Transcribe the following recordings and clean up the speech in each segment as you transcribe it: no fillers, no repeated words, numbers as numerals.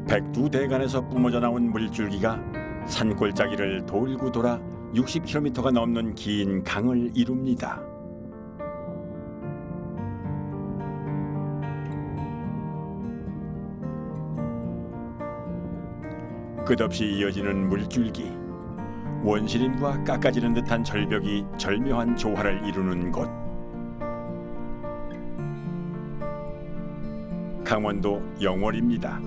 백두대간에서 뿜어져 나온 물줄기가 산골짜기를 돌고 돌아 60km가 넘는 긴 강을 이룹니다. 끝없이 이어지는 물줄기, 원시림과 깎아지는 듯한 절벽이 절묘한 조화를 이루는 곳. 강원도 영월입니다.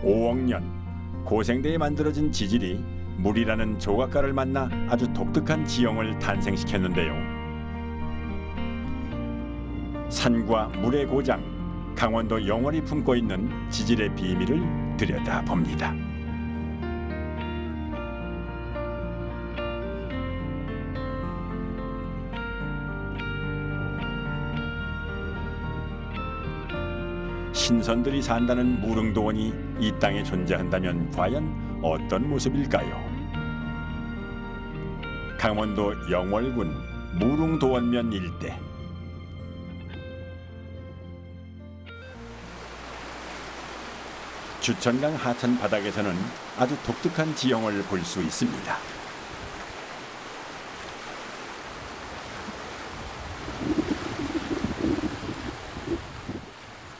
(5억 년) 고생대에 만들어진 지질이 물이라는 조각가를 만나 아주 독특한 지형을 탄생시켰는데요. 산과 물의 고장, 강원도 영월이 품고 있는 지질의 비밀을 들여다봅니다. 신선들이 산다는 무릉도원이 이 땅에 존재한다면 과연 어떤 모습일까요? 강원도 영월군 무릉도원면 일대. 주천강 하천 바닥에서는 아주 독특한 지형을 볼 수 있습니다.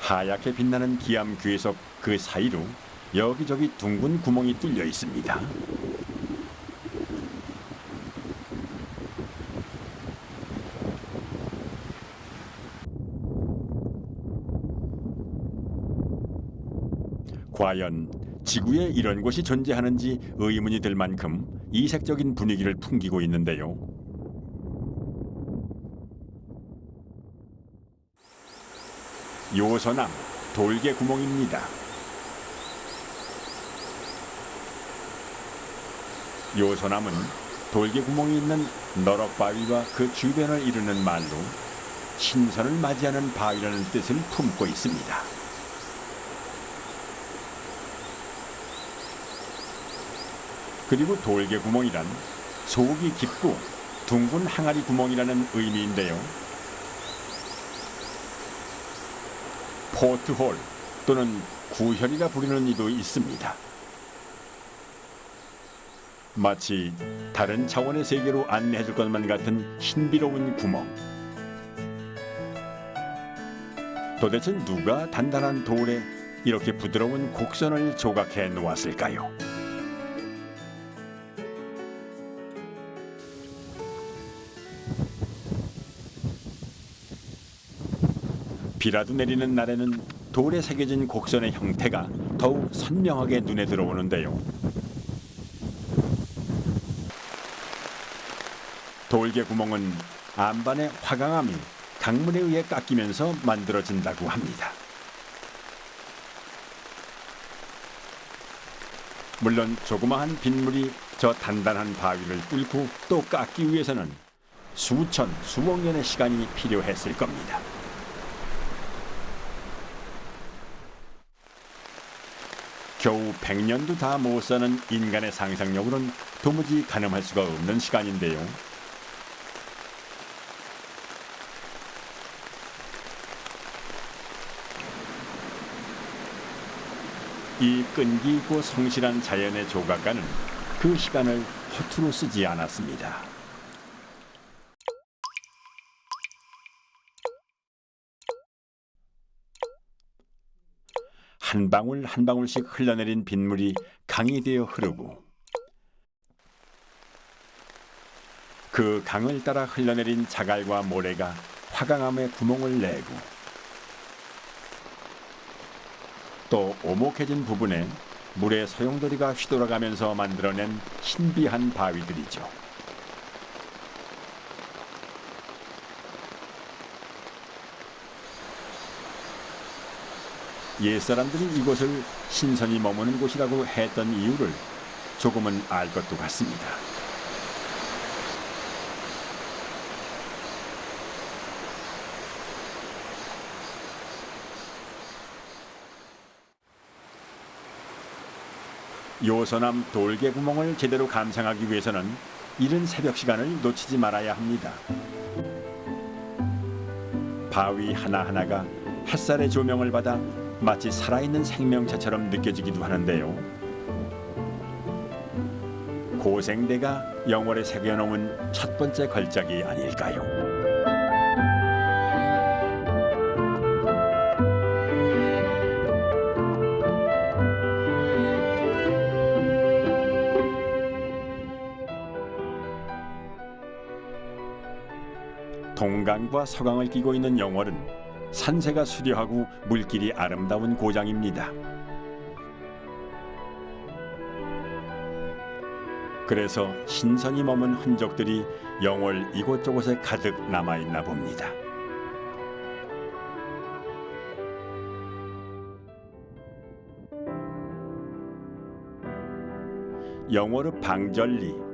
하얗게 빛나는 기암 괴석 그 사이로 여기저기 둥근 구멍이 뚫려 있습니다. 과연 지구에 이런 곳이 존재하는지 의문이 들 만큼 이색적인 분위기를 풍기고 있는데요. 요소남 돌개 구멍입니다. 요소남은 돌개 구멍이 있는 너럭바위와 그 주변을 이루는 말로 신선을 맞이하는 바위라는 뜻을 품고 있습니다. 그리고 돌개 구멍이란 속이 깊고 둥근 항아리 구멍이라는 의미인데요. 포트홀 또는 구혈이라 부르는 이도 있습니다. 마치 다른 차원의 세계로 안내해줄 것만 같은 신비로운 구멍. 도대체 누가 단단한 돌에 이렇게 부드러운 곡선을 조각해 놓았을까요? 비라도 내리는 날에는 돌에 새겨진 곡선의 형태가 더욱 선명하게 눈에 들어오는데요. 돌개 구멍은 안반의 화강암이 강물에 의해 깎이면서 만들어진다고 합니다. 물론 조그마한 빗물이 저 단단한 바위를 뚫고 또 깎기 위해서는 수천, 수억 년의 시간이 필요했을 겁니다. 겨우 100년도 다 못 사는 인간의 상상력으로는 도무지 가늠할 수가 없는 시간인데요. 이 끈기 있고 성실한 자연의 조각가는 그 시간을 허투루 쓰지 않았습니다. 한 방울 한 방울씩 흘러내린 빗물이 강이 되어 흐르고 그 강을 따라 흘러내린 자갈과 모래가 화강암에 구멍을 내고 또 오목해진 부분에 물의 소용돌이가 휘돌아가면서 만들어낸 신비한 바위들이죠. 옛사람들이 이곳을 신선이 머무는 곳이라고 했던 이유를 조금은 알 것도 같습니다. 요소남 돌개 구멍을 제대로 감상하기 위해서는 이른 새벽 시간을 놓치지 말아야 합니다. 바위 하나하나가 햇살의 조명을 받아 마치 살아있는 생명체처럼 느껴지기도 하는데요. 고생대가 영월에 새겨놓은 첫 번째 걸작이 아닐까요? 동강과 서강을 끼고 있는 영월은 산세가 수려하고 물길이 아름다운 고장입니다. 그래서 신선이 머문 흔적들이 영월 이곳저곳에 가득 남아있나 봅니다. 영월읍 방절리,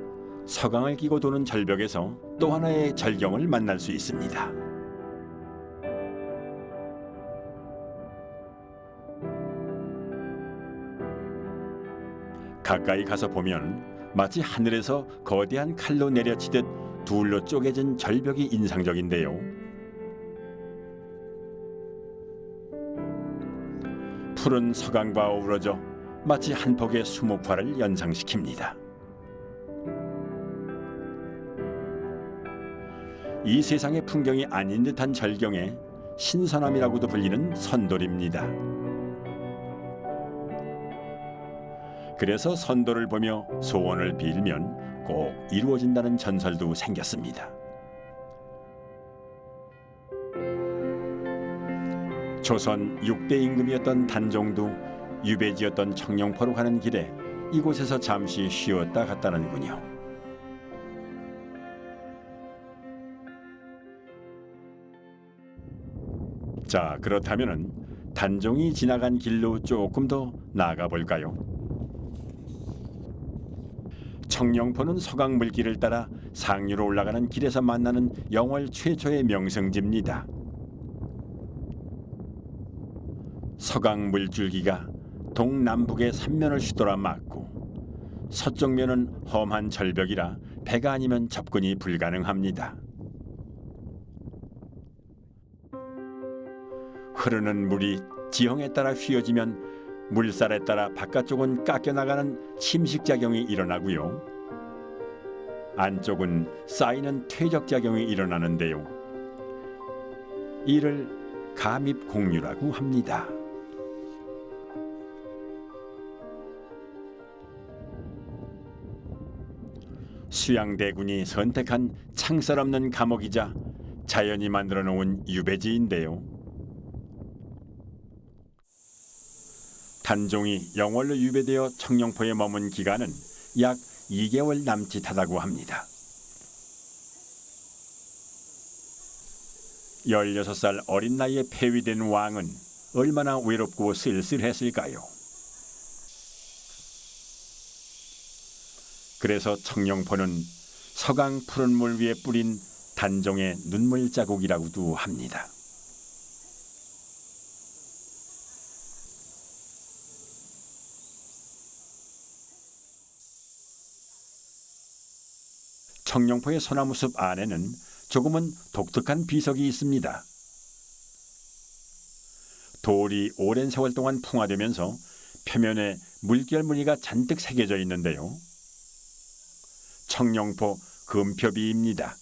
서강을 끼고 도는 절벽에서 또 하나의 절경을 만날 수 있습니다. 가까이 가서 보면 마치 하늘에서 거대한 칼로 내려치듯 둘로 쪼개진 절벽이 인상적인데요. 푸른 서강과 어우러져 마치 한 폭의 수묵화를 연상시킵니다. 이 세상의 풍경이 아닌 듯한 절경에 신선함이라고도 불리는 선돌입니다. 그래서 선돌을 보며 소원을 빌면 꼭 이루어진다는 전설도 생겼습니다. 조선 6대 임금이었던 단종도 유배지였던 청룡포로 가는 길에 이곳에서 잠시 쉬었다 갔다는군요. 자, 그렇다면은 단종이 지나간 길로 조금 더 나아가 볼까요? 청룡포는 서강 물길을 따라 상류로 올라가는 길에서 만나는 영월 최초의 명승지입니다. 서강 물줄기가 동남북의 삼면을 휘돌아 막고 서쪽 면은 험한 절벽이라 배가 아니면 접근이 불가능합니다. 흐르는 물이 지형에 따라 휘어지면 물살에 따라 바깥쪽은 깎여나가는 침식작용이 일어나고요. 안쪽은 쌓이는 퇴적작용이 일어나는데요. 이를 가밉공류라고 합니다. 수양대군이 선택한 창살 없는 감옥이자 자연이 만들어 놓은 유배지인데요. 단종이 영월로 유배되어 청룡포에 머문 기간은 약 2개월 남짓하다고 합니다. 16살 어린 나이에 폐위된 왕은 얼마나 외롭고 쓸쓸했을까요? 그래서 청룡포는 서강 푸른 물 위에 뿌린 단종의 눈물 자국이라고도 합니다. 청룡포의 소나무숲 안에는 조금은 독특한 비석이 있습니다. 돌이 오랜 세월 동안 풍화되면서 표면에 물결 무늬가 잔뜩 새겨져 있는데요. 청룡포 금표비입니다.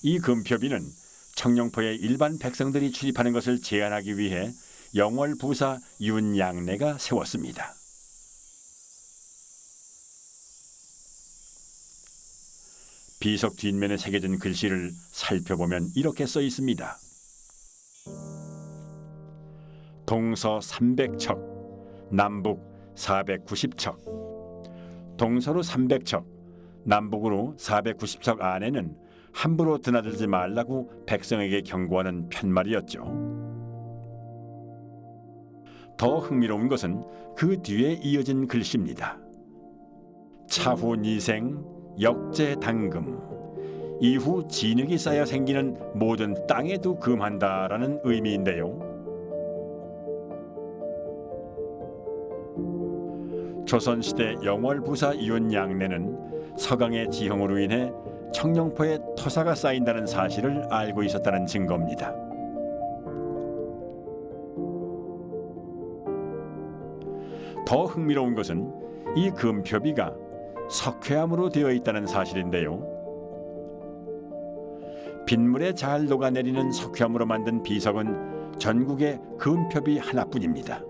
이 금표비는 청룡포에 일반 백성들이 출입하는 것을 제한하기 위해 영월 부사 윤양래가 세웠습니다. 비석 뒷면에 새겨진 글씨를 살펴보면 이렇게 써 있습니다. 동서 300척, 남북 490척. 동서로 300척, 남북으로 490척 안에는 함부로 드나들지 말라고 백성에게 경고하는 편말이었죠. 더 흥미로운 것은 그 뒤에 이어진 글씨입니다. 차후 니생 역제당금, 이후 진흙이 쌓여 생기는 모든 땅에도 금한다라는 의미인데요. 조선시대 영월부사 이윤 양내는 서강의 지형으로 인해 청룡포에 토사가 쌓인다는 사실을 알고 있었다는 증거입니다. 더 흥미로운 것은 이 금표비가 석회암으로 되어 있다는 사실인데요. 빗물에 잘 녹아내리는 석회암으로 만든 비석은 전국에 금표비 하나뿐입니다.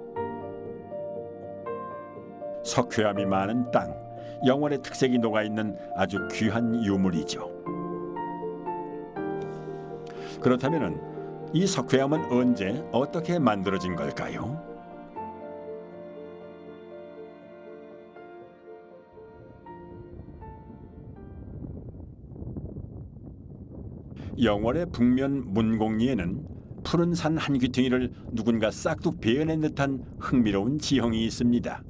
석회암이 많은 땅, 영월의 특색이 녹아있는 아주 귀한 유물이죠. 그렇다면 이 석회암은 언제 어떻게 만들어진 걸까요? 영월의 북면 문공리에는 푸른 산 한 귀퉁이를 누군가 싹둑 베어낸 듯한 흥미로운 지형이 있습니다.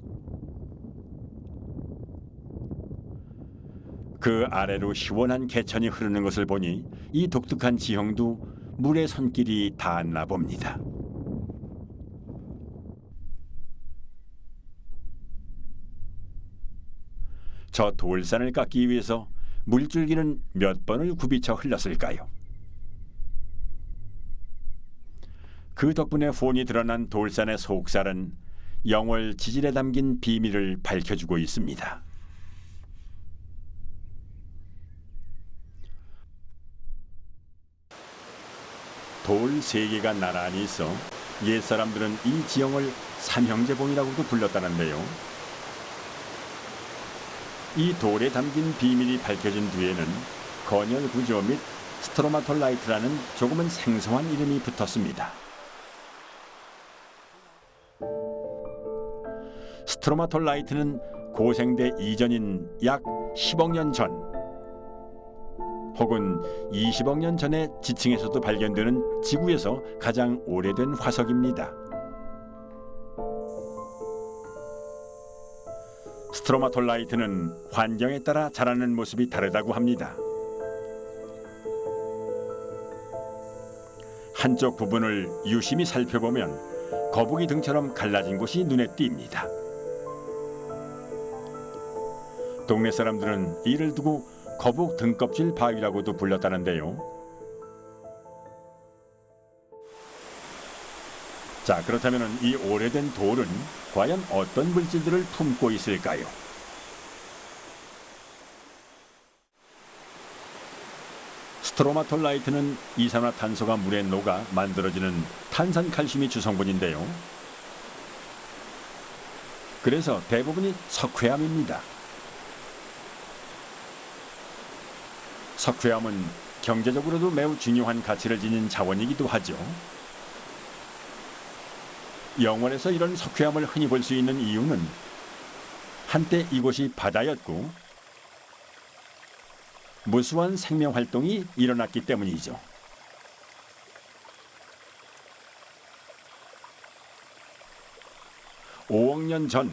그 아래로 시원한 개천이 흐르는 것을 보니 이 독특한 지형도 물의 손길이 닿았나 봅니다. 저 돌산을 깎기 위해서 물줄기는 몇 번을 굽이쳐 흘렀을까요? 그 덕분에 훤히 드러난 돌산의 속살은 영월 지질에 담긴 비밀을 밝혀주고 있습니다. 돌 3개가 나란히 있어 옛사람들은 이 지형을 삼형제봉이라고도 불렀다는데요. 이 돌에 담긴 비밀이 밝혀진 뒤에는 건열 구조 및 스트로마톨라이트라는 조금은 생소한 이름이 붙었습니다. 스트로마톨라이트는 고생대 이전인 약 10억 년 전 혹은 20억 년 전의 지층에서도 발견되는 지구에서 가장 오래된 화석입니다. 스트로마톨라이트는 환경에 따라 자라는 모습이 다르다고 합니다. 한쪽 부분을 유심히 살펴보면 거북이 등처럼 갈라진 곳이 눈에 띕니다. 동네 사람들은 이를 두고 거북 등껍질 바위라고도 불렀다는데요. 자, 그렇다면 이 오래된 돌은 과연 어떤 물질들을 품고 있을까요? 스트로마톨라이트는 이산화탄소가 물에 녹아 만들어지는 탄산칼슘이 주성분인데요. 그래서 대부분이 석회암입니다. 석회암은 경제적으로도 매우 중요한 가치를 지닌 자원이기도 하죠. 영월에서 이런 석회암을 흔히 볼 수 있는 이유는 한때 이곳이 바다였고 무수한 생명활동이 일어났기 때문이죠. (5억 년) 전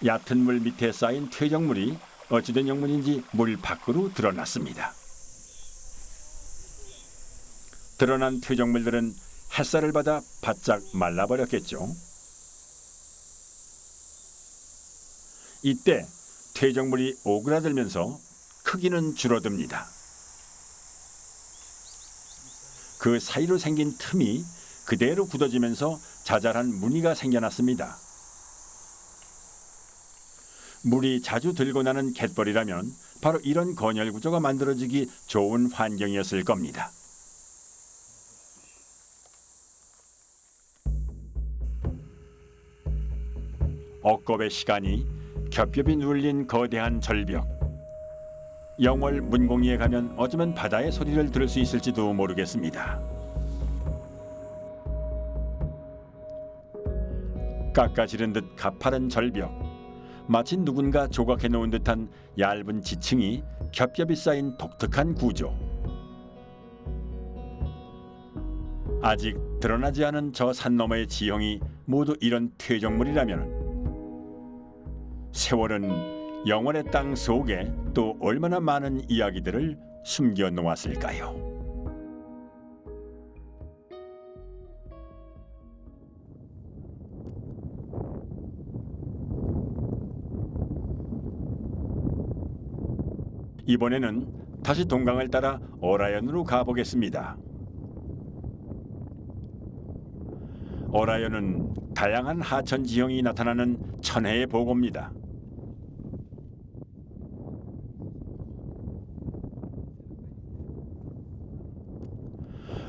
얕은 물 밑에 쌓인 퇴적물이 어찌된 영문인지 물 밖으로 드러났습니다. 드러난 퇴적물들은 햇살을 받아 바짝 말라버렸겠죠. 이때 퇴적물이 오그라들면서 크기는 줄어듭니다. 그 사이로 생긴 틈이 그대로 굳어지면서 자잘한 무늬가 생겨났습니다. 물이 자주 들고 나는 갯벌이라면 바로 이런 건열 구조가 만들어지기 좋은 환경이었을 겁니다. 억겁의 시간이 겹겹이 눌린 거대한 절벽. 영월 문공리에 가면 어쩌면 바다의 소리를 들을 수 있을지도 모르겠습니다. 깎아지른 듯 가파른 절벽, 마치 누군가 조각해 놓은 듯한 얇은 지층이 겹겹이 쌓인 독특한 구조. 아직 드러나지 않은 저 산 너머의 지형이 모두 이런 퇴적물이라면 세월은 영월의 땅 속에 또 얼마나 많은 이야기들을 숨겨 놓았을까요? 이번에는 다시 동강을 따라 어라연으로 가보겠습니다. 어라연은 다양한 하천 지형이 나타나는 천혜의 보고입니다.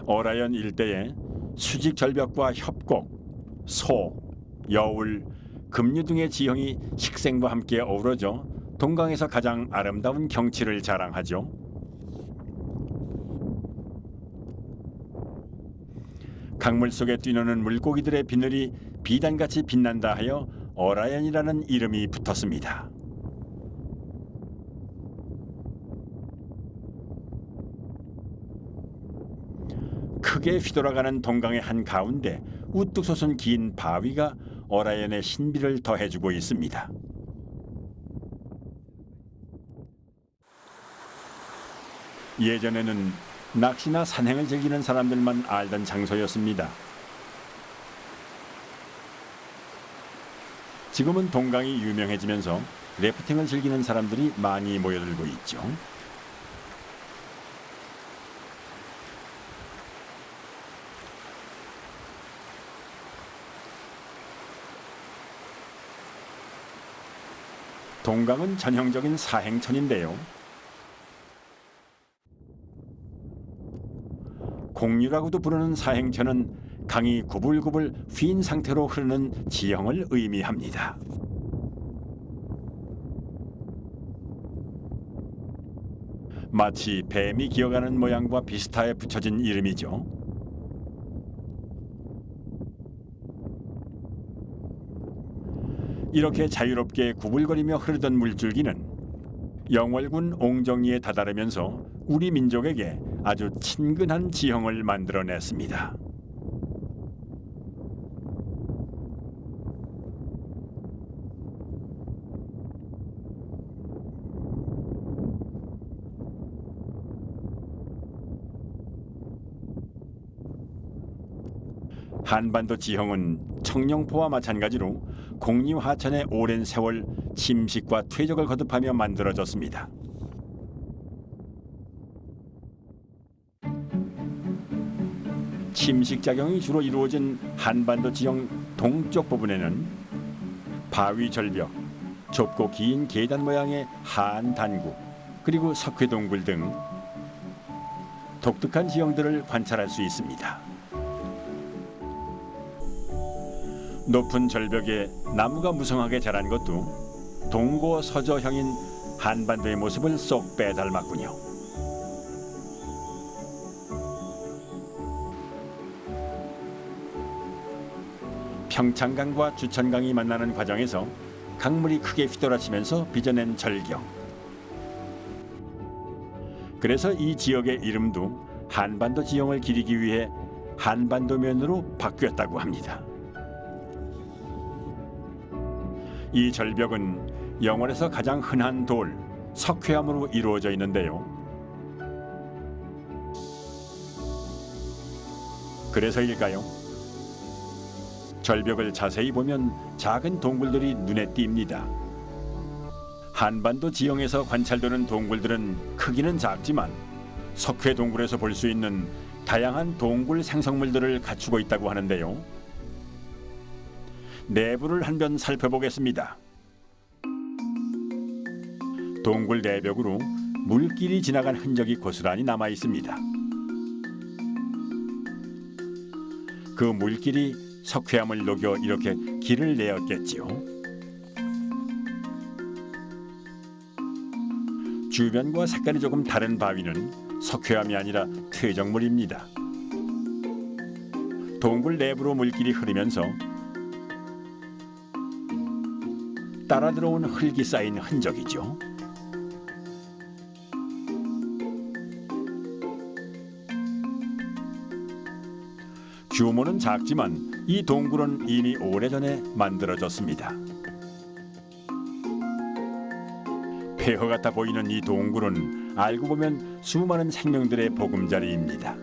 어라연 일대에 수직 절벽과 협곡, 소, 여울, 급류 등의 지형이 식생과 함께 어우러져 동강에서 가장 아름다운 경치를 자랑하죠. 강물 속에 뛰노는 물고기들의 비늘이 비단같이 빛난다 하여 어라연이라는 이름이 붙었습니다. 크게 휘돌아가는 동강의 한가운데 우뚝 솟은 긴 바위가 어라연의 신비를 더해주고 있습니다. 예전에는 낚시나 산행을 즐기는 사람들만 알던 장소였습니다. 지금은 동강이 유명해지면서 래프팅을 즐기는 사람들이 많이 모여들고 있죠. 동강은 전형적인 사행천인데요. 공류라고도 부르는 사행천은 강이 구불구불 휜 상태로 흐르는 지형을 의미합니다. 마치 뱀이 기어가는 모양과 비슷하게 붙여진 이름이죠. 이렇게 자유롭게 구불거리며 흐르던 물줄기는 영월군 옹정리에 다다르면서 우리 민족에게 아주 친근한 지형을 만들어냈습니다. 한반도 지형은 청룡포와 마찬가지로 공류 하천의 오랜 세월 침식과 퇴적을 거듭하며 만들어졌습니다. 침식작용이 주로 이루어진 한반도 지형 동쪽 부분에는 바위 절벽, 좁고 긴 계단 모양의 하안 단구, 그리고 석회동굴 등 독특한 지형들을 관찰할 수 있습니다. 높은 절벽에 나무가 무성하게 자란 것도 동고 서저형인 한반도의 모습을 쏙 빼닮았군요. 평창강과 주천강이 만나는 과정에서 강물이 크게 휘돌아치면서 빚어낸 절경. 그래서 이 지역의 이름도 한반도 지형을 기리기 위해 한반도면으로 바뀌었다고 합니다. 이 절벽은 영월에서 가장 흔한 돌, 석회암으로 이루어져 있는데요. 그래서일까요? 절벽을 자세히 보면 작은 동굴들이 눈에 띕니다. 한반도 지형에서 관찰되는 동굴들은 크기는 작지만 석회 동굴에서 볼 수 있는 다양한 동굴 생성물들을 갖추고 있다고 하는데요. 내부를 한번 살펴보겠습니다. 동굴 내벽으로 물길이 지나간 흔적이 고스란히 남아 있습니다. 그 물길이 석회암을 녹여 이렇게 길을 내었겠지요. 주변과 색깔이 조금 다른 바위는 석회암이 아니라 퇴적물입니다. 동굴 내부로 물길이 흐르면서 따라 들어온 흙이 쌓인 흔적이죠. 규모는 작지만 이 동굴은 이미 오래전에 만들어졌습니다. 폐허 같아 보이는 이 동굴은 알고 보면 수많은 생명들의 보금자리입니다.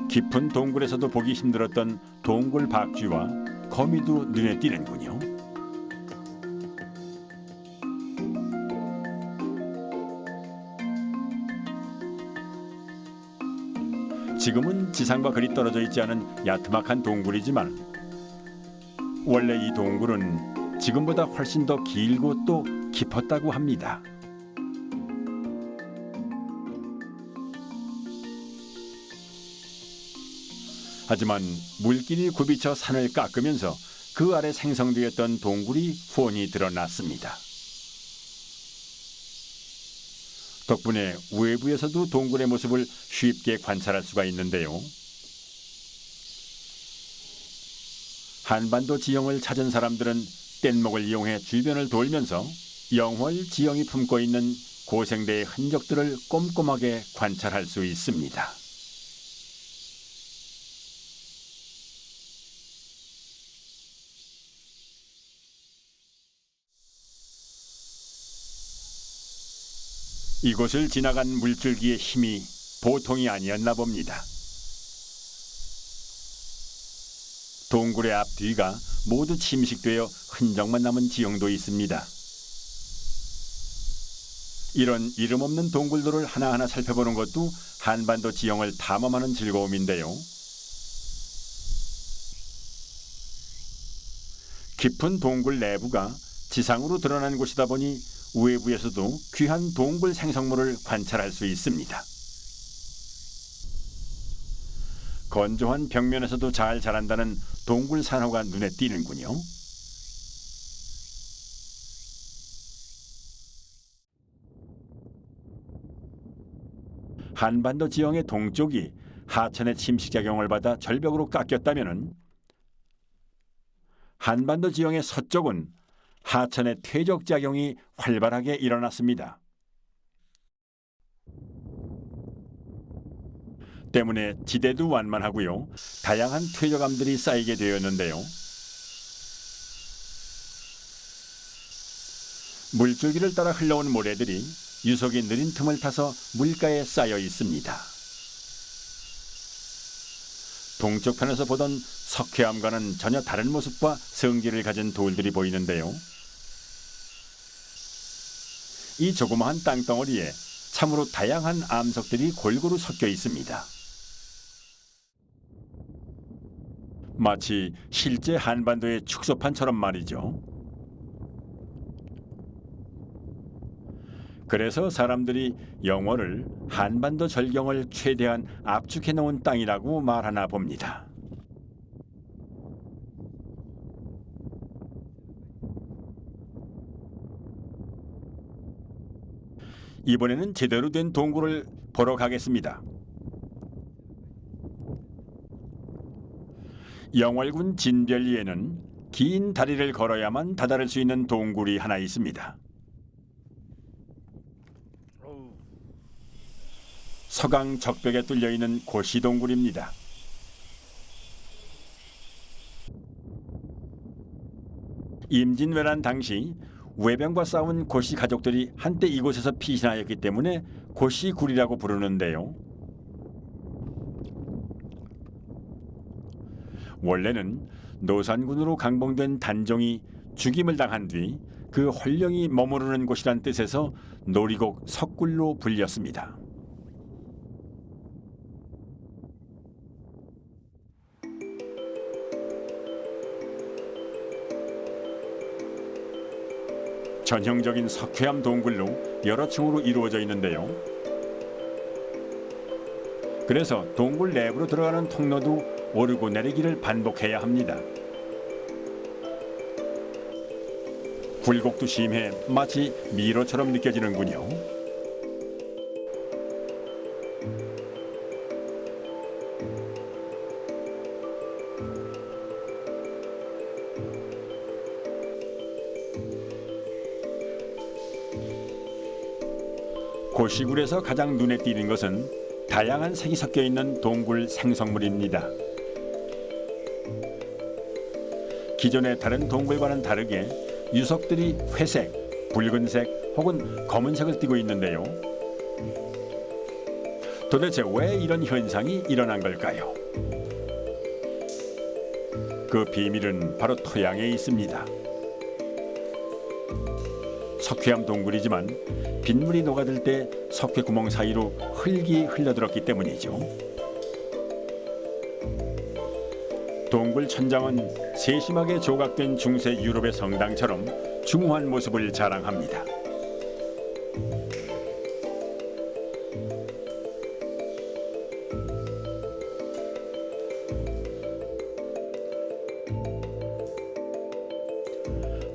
깊은 동굴에서도 보기 힘들었던 동굴 박쥐와 거미도 눈에 띄는군요. 지금은 지상과 그리 떨어져 있지 않은 야트막한 동굴이지만 원래 이 동굴은 지금보다 훨씬 더 길고 또 깊었다고 합니다. 하지만 물길이 굽이쳐 산을 깎으면서 그 아래 생성되었던 동굴이 훤히 드러났습니다. 덕분에 외부에서도 동굴의 모습을 쉽게 관찰할 수가 있는데요. 한반도 지형을 찾은 사람들은 뗏목을 이용해 주변을 돌면서 영월 지형이 품고 있는 고생대의 흔적들을 꼼꼼하게 관찰할 수 있습니다. 이곳을 지나간 물줄기의 힘이 보통이 아니었나 봅니다. 동굴의 앞뒤가 모두 침식되어 흔적만 남은 지형도 있습니다. 이런 이름 없는 동굴들을 하나하나 살펴보는 것도 한반도 지형을 탐험하는 즐거움인데요. 깊은 동굴 내부가 지상으로 드러난 곳이다 보니 외부에서도 귀한 동굴 생성물을 관찰할 수 있습니다. 건조한 벽면에서도 잘 자란다는 동굴 산호가 눈에 띄는군요. 한반도 지형의 동쪽이 하천의 침식작용을 받아 절벽으로 깎였다면 한반도 지형의 서쪽은 하천의 퇴적작용이 활발하게 일어났습니다. 때문에 지대도 완만하고요. 다양한 퇴적암들이 쌓이게 되었는데요. 물줄기를 따라 흘러온 모래들이 유속이 느린 틈을 타서 물가에 쌓여 있습니다. 동쪽 편에서 보던 석회암과는 전혀 다른 모습과 성질을 가진 돌들이 보이는데요. 이 조그마한 땅덩어리에 참으로 다양한 암석들이 골고루 섞여 있습니다. 마치 실제 한반도의 축소판처럼 말이죠. 그래서 사람들이 영월을 한반도 절경을 최대한 압축해 놓은 땅이라고 말하나 봅니다. 이번에는 제대로 된 동굴을 보러 가겠습니다. 영월군 진별리에는 긴 다리를 걸어야만 다다를 수 있는 동굴이 하나 있습니다. 서강 적벽에 뚫려 있는 고시동굴입니다. 임진왜란 당시 외병과 싸운 고시 가족들이 한때 이곳에서 피신하였기 때문에 고시굴이라고 부르는데요. 원래는 노산군으로 강봉된 단종이 죽임을 당한 뒤 그 헐령이 머무르는 곳이란 뜻에서 놀이곡 석굴로 불렸습니다. 전형적인 석회암 동굴로 여러 층으로 이루어져 있는데요. 그래서 동굴 내부로 들어가는 통로도 오르고 내리기를 반복해야 합니다. 굴곡도 심해 마치 미로처럼 느껴지는군요. 고시굴에서 가장 눈에 띄는 것은 다양한 색이 섞여 있는 동굴 생성물입니다. 기존의 다른 동굴과는 다르게 유석들이 회색, 붉은색 혹은 검은색을 띠고 있는데요. 도대체 왜 이런 현상이 일어난 걸까요? 그 비밀은 바로 토양에 있습니다. 석회암 동굴이지만 빗물이 녹아들 때 석회 구멍 사이로 흙이 흘러들었기 때문이죠. 동굴 천장은 세심하게 조각된 중세 유럽의 성당처럼 중후한 모습을 자랑합니다.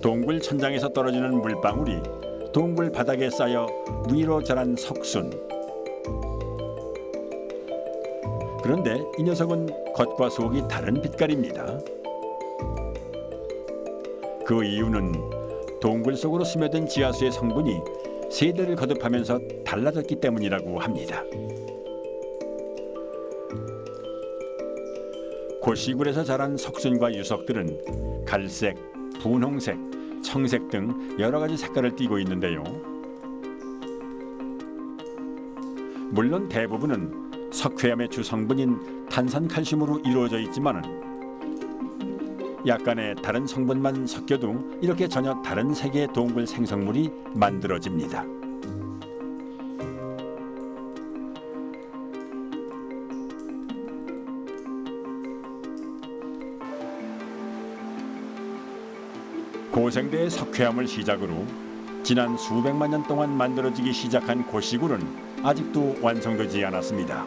동굴 천장에서 떨어지는 물방울이 동굴 바닥에 쌓여 위로 자란 석순. 그런데 이 녀석은 겉과 속이 다른 빛깔입니다. 그 이유는 동굴 속으로 스며든 지하수의 성분이 세대를 거듭하면서 달라졌기 때문이라고 합니다. 고시굴에서 자란 석순과 유석들은 갈색, 분홍색, 청색 등 여러 가지 색깔을 띠고 있는데요. 물론 대부분은 석회암의 주 성분인 탄산칼슘으로 이루어져 있지만 약간의 다른 성분만 섞여도 이렇게 전혀 다른 색의 동굴 생성물이 만들어집니다. 고생대의 석회암을 시작으로 지난 수백만 년 동안 만들어지기 시작한 고시굴은 아직도 완성되지 않았습니다.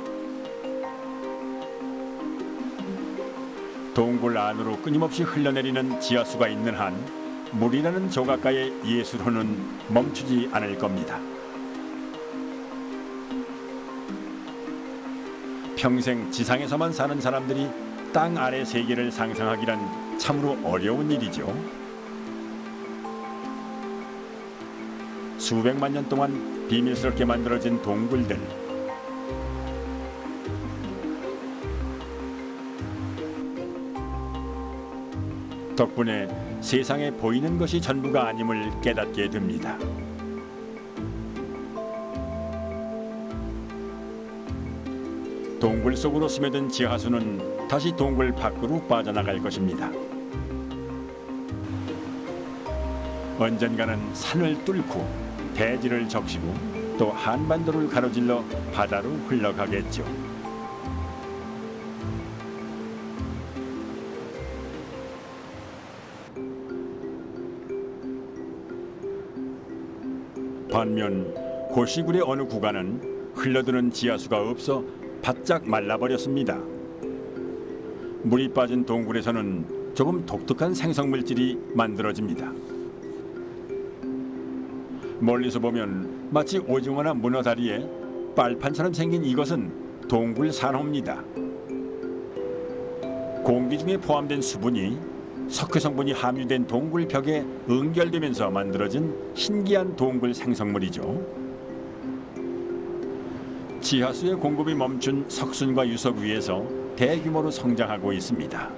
동굴 안으로 끊임없이 흘러내리는 지하수가 있는 한 물이라는 조각가의 예술혼은 멈추지 않을 겁니다. 평생 지상에서만 사는 사람들이 땅 아래 세계를 상상하기란 참으로 어려운 일이죠. 수백만 년 동안 비밀스럽게 만들어진 동굴들. 덕분에 세상에 보이는 것이 전부가 아님을 깨닫게 됩니다. 동굴 속으로 스며든 지하수는 다시 동굴 밖으로 빠져나갈 것입니다. 언젠가는 산을 뚫고 대지를 적시고 또 한반도를 가로질러 바다로 흘러가겠죠. 반면 고시굴의 어느 구간은 흘러드는 지하수가 없어 바짝 말라버렸습니다. 물이 빠진 동굴에서는 조금 독특한 생성물질이 만들어집니다. 멀리서 보면 마치 오징어나 문어 다리에 빨판처럼 생긴 이것은 동굴 산호입니다. 공기 중에 포함된 수분이 석회 성분이 함유된 동굴 벽에 응결되면서 만들어진 신기한 동굴 생성물이죠. 지하수의 공급이 멈춘 석순과 유석 위에서 대규모로 성장하고 있습니다.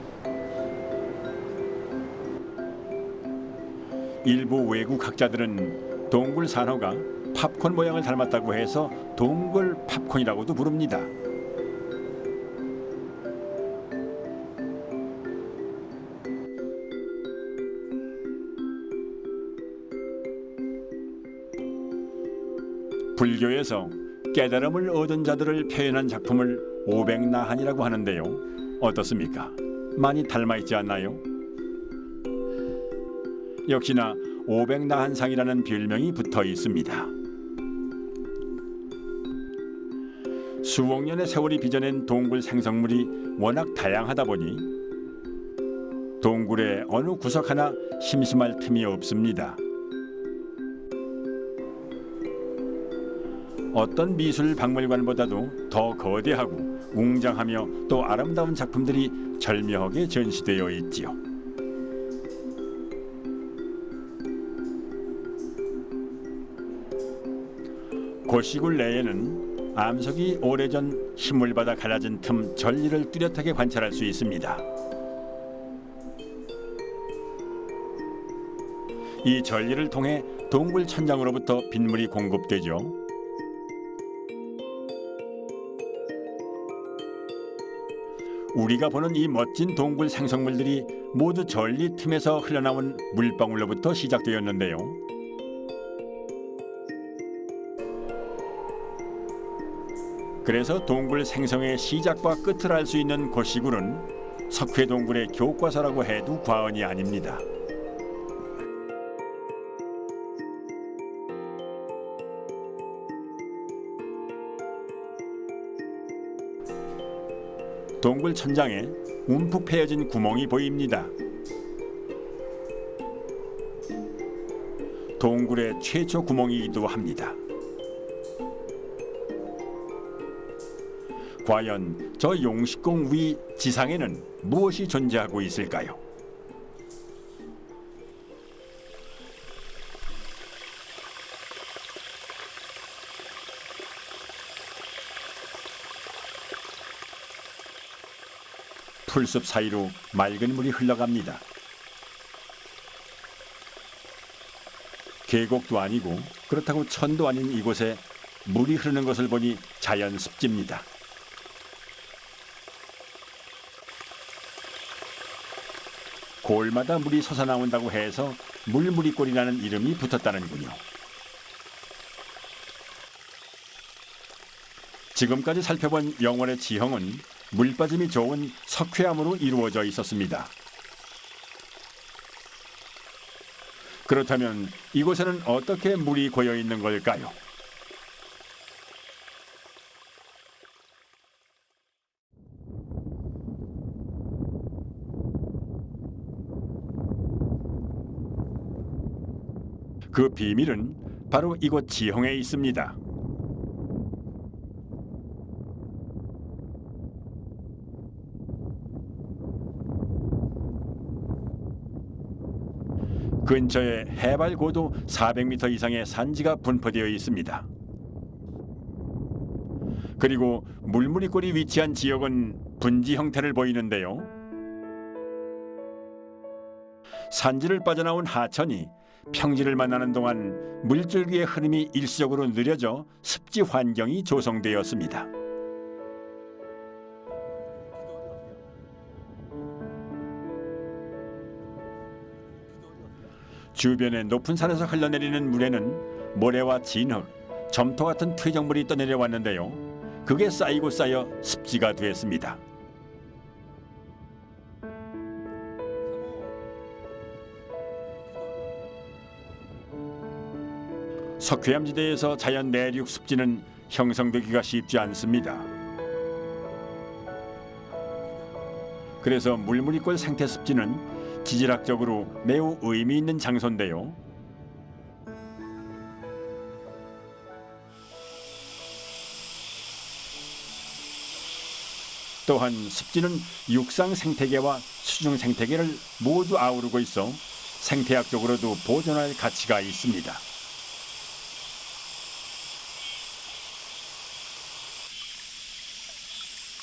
일부 외국 학자들은 동굴 산호가 팝콘 모양을 닮았다고 해서 동굴 팝콘이라고도 부릅니다. 불교에서 깨달음을 얻은 자들을 표현한 작품을 오백나한이라고 하는데요. 어떻습니까? 많이 닮아있지 않나요? 역시나 오백나한상이라는 별명이 붙어 있습니다. 수억 년의 세월이 빚어낸 동굴 생성물이 워낙 다양하다 보니 동굴의 어느 구석 하나 심심할 틈이 없습니다. 어떤 미술 박물관보다도 더 거대하고 웅장하며 또 아름다운 작품들이 절묘하게 전시되어 있지요. 고시굴 내에는 암석이 오래전 식물바다 갈라진 틈 전리를 뚜렷하게 관찰할 수 있습니다. 이 전리를 통해 동굴 천장으로부터 빗물이 공급되죠. 우리가 보는 이 멋진 동굴 생성물들이 모두 전리 틈에서 흘러나온 물방울로부터 시작되었는데요. 그래서 동굴 생성의 시작과 끝을 알 수 있는 고시굴은 석회 동굴의 교과서라고 해도 과언이 아닙니다. 동굴 천장에 움푹 패여진 구멍이 보입니다. 동굴의 최초 구멍이기도 합니다. 과연 저 용식공 위 지상에는 무엇이 존재하고 있을까요? 풀숲 사이로 맑은 물이 흘러갑니다. 계곡도 아니고 그렇다고 천도 아닌 이곳에 물이 흐르는 것을 보니 자연 습지입니다. 골마다 물이 솟아나온다고 해서 물무리골이라는 이름이 붙었다는군요. 지금까지 살펴본 영월의 지형은 물빠짐이 좋은 석회암으로 이루어져 있었습니다. 그렇다면 이곳에는 어떻게 물이 고여 있는 걸까요? 그 비밀은 바로 이곳 지형에 있습니다. 근처에 해발 고도 400m 이상의 산지가 분포되어 있습니다. 그리고 물무리골이 위치한 지역은 분지 형태를 보이는데요. 산지를 빠져나온 하천이 평지를 만나는 동안 물줄기의 흐름이 일시적으로 느려져 습지 환경이 조성되었습니다. 주변의 높은 산에서 흘러내리는 물에는 모래와 진흙, 점토 같은 퇴적물이 떠내려왔는데요. 그게 쌓이고 쌓여 습지가 됐습니다. 석회암지대에서 자연 내륙 습지는 형성되기가 쉽지 않습니다. 그래서 물무리골 생태 습지는 지질학적으로 매우 의미 있는 장소인데요. 또한 습지는 육상 생태계와 수중 생태계를 모두 아우르고 있어 생태학적으로도 보존할 가치가 있습니다.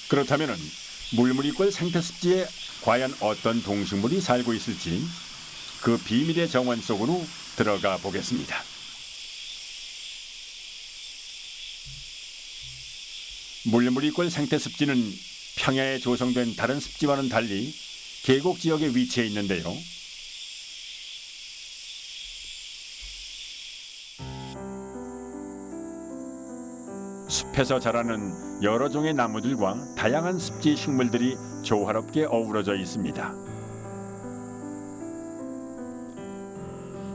그렇다면 물무리골 생태습지에 과연 어떤 동식물이 살고 있을지 그 비밀의 정원 속으로 들어가 보겠습니다. 물무리골 생태습지는 평야에 조성된 다른 습지와는 달리 계곡 지역에 위치해 있는데요. 숲에서 자라는 여러 종의 나무들과 다양한 습지 식물들이 조화롭게 어우러져 있습니다.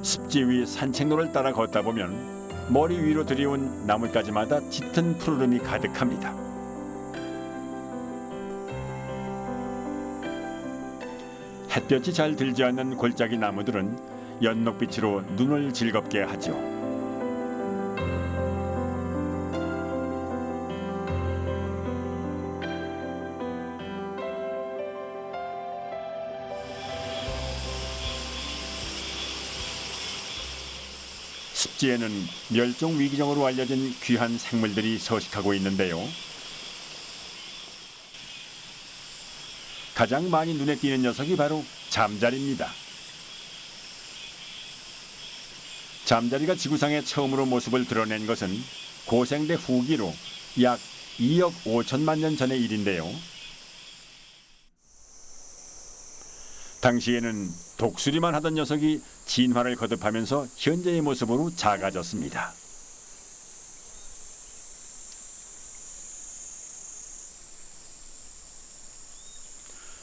습지 위 산책로를 따라 걷다 보면 머리 위로 들이온 나뭇가지마다 짙은 푸르름이 가득합니다. 햇볕이 잘 들지 않는 골짜기 나무들은 연녹빛으로 눈을 즐겁게 하죠. 습지에는 멸종 위기종으로 알려진 귀한 생물들이 서식하고 있는데요. 가장 많이 눈에 띄는 녀석이 바로 잠자리입니다. 잠자리가 지구상에 처음으로 모습을 드러낸 것은 고생대 후기로 약 2억 5천만 년 전의 일인데요. 당시에는 독수리만 하던 녀석이 진화를 거듭하면서 현재의 모습으로 작아졌습니다.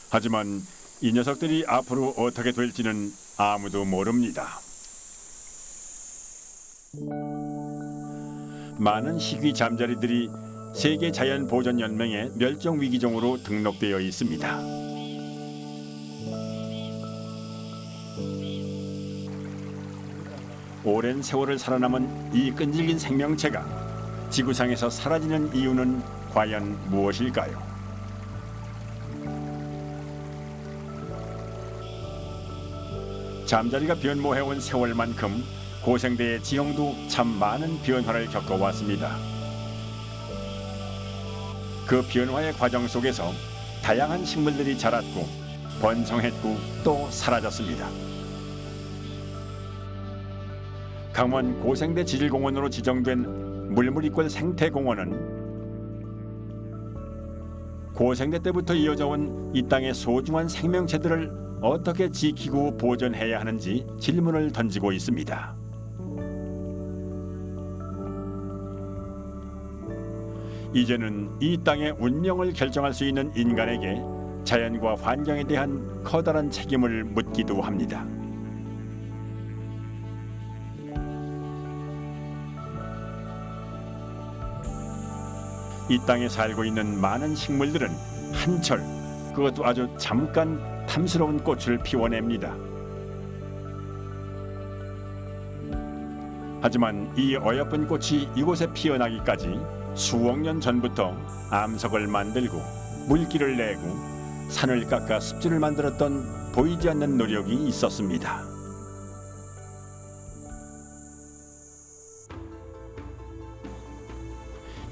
하지만 이 녀석들이 앞으로 어떻게 될지는 아무도 모릅니다. 많은 희귀 잠자리들이 세계 자연 보전 연맹의 멸종 위기종으로 등록되어 있습니다. 오랜 세월을 살아남은 이 끈질긴 생명체가 지구상에서 사라지는 이유는 과연 무엇일까요? 잠자리가 변모해온 세월만큼 고생대의 지형도 참 많은 변화를 겪어왔습니다. 그 변화의 과정 속에서 다양한 식물들이 자랐고 번성했고 또 사라졌습니다. 강원 고생대 지질공원으로 지정된 물무리골 생태공원은 고생대 때부터 이어져 온 이 땅의 소중한 생명체들을 어떻게 지키고 보존해야 하는지 질문을 던지고 있습니다. 이제는 이 땅의 운명을 결정할 수 있는 인간에게 자연과 환경에 대한 커다란 책임을 묻기도 합니다. 이 땅에 살고 있는 많은 식물들은 한철, 그것도 아주 잠깐 탐스러운 꽃을 피워냅니다. 하지만 이 어여쁜 꽃이 이곳에 피어나기까지 수억 년 전부터 암석을 만들고 물기를 내고 산을 깎아 습지를 만들었던 보이지 않는 노력이 있었습니다.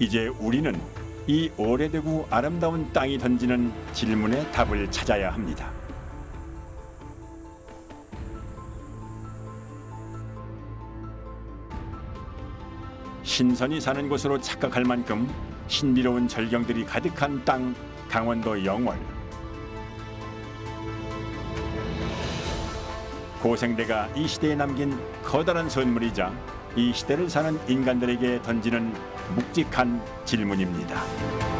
이제 우리는 이 오래되고 아름다운 땅이 던지는 질문에 답을 찾아야 합니다. 신선이 사는 곳으로 착각할 만큼 신비로운 절경들이 가득한 땅, 강원도 영월. 고생대가 이 시대에 남긴 커다란 선물이자 이 시대를 사는 인간들에게 던지는 묵직한 질문입니다.